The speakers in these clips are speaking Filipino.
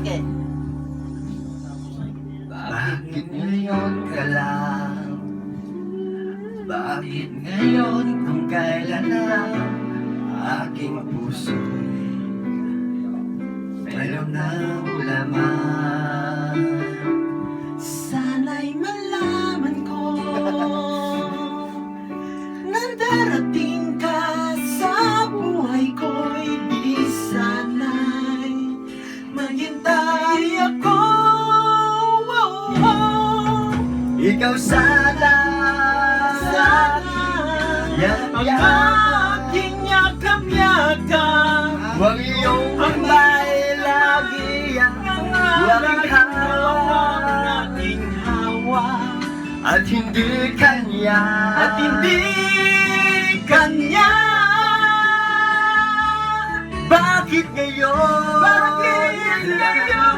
Bakit? Bakit ngayon ka lang? Bakit ngayon kung kailan lang aking puso'y mayroon ng laman? Sana'y malaman ko nang darating ka sa buhay ko'y di sana'y maghintay ako. Ikaw sana Ang aking yakap-yakap, huwag iyong may lagi ang aking hawa, at hindi kanya. Bakit ngayon?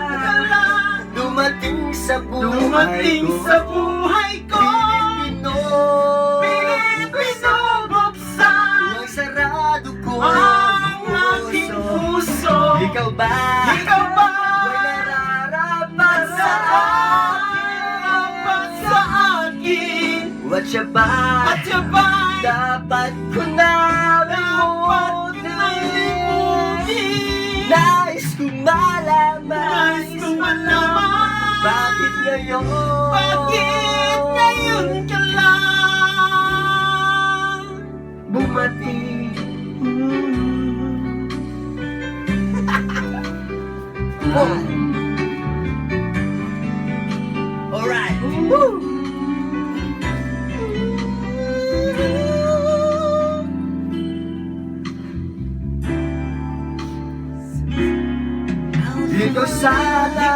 ka lang Dumating sa dumating buhay ko, sa buhay ko? Pilit binubuksan Huwag sarado ko ang aking puso. Ikaw ba? May nararapat sa akin? At siya ba? Dapat ko na limutin. Nais kong malaman Bakit ngayon? ka lang Bumating Alright. Dito sana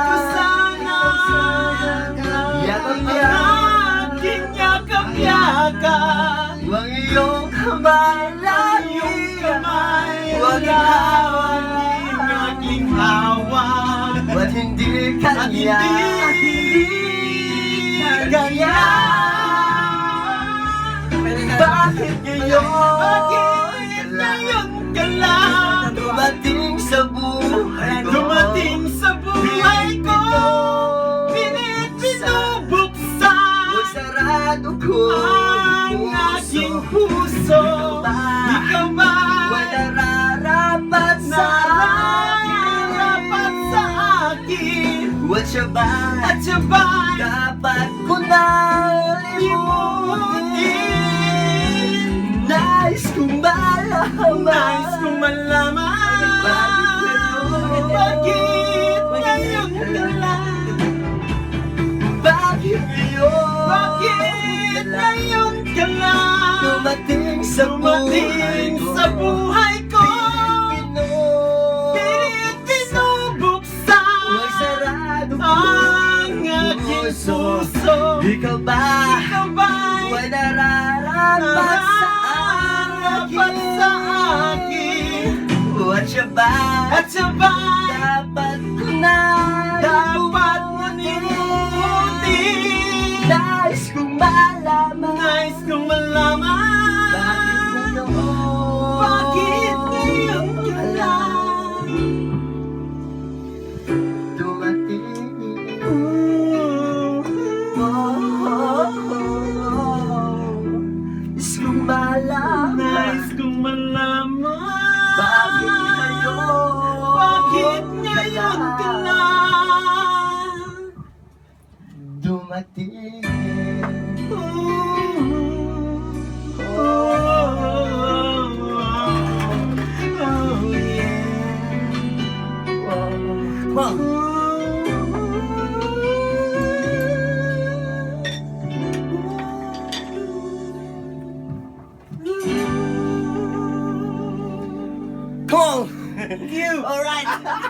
aking yakap-yakap. Huwag iyong kamay Huwag ang aking hawa, At hindi at kanya Bakit ngayon ka lang Dumating sa buhay ko Pilit binubuksan Huwag sarado ko ang aking puso. Ikaw ba? Wala nararapat sa akin? At siya ba? Dapat ko na limutin. Nais kong malaman Bakit ngayon ka lang? Bakit ngayon ka lang? Dumating sa buhay ko. Pilit binubuksan Huwag sarado ko ang aking puso. Ikaw ba? Huwag nararapat sa akin At siya ba? Dapat ko na limutin. Nais kong malaman Bakit ngayon ka lang? Dumating Nais kong malaman Nais kong malaman Bakit ngayon ka lang? Dumating Oh yeah. Come on. Come on. You. All right.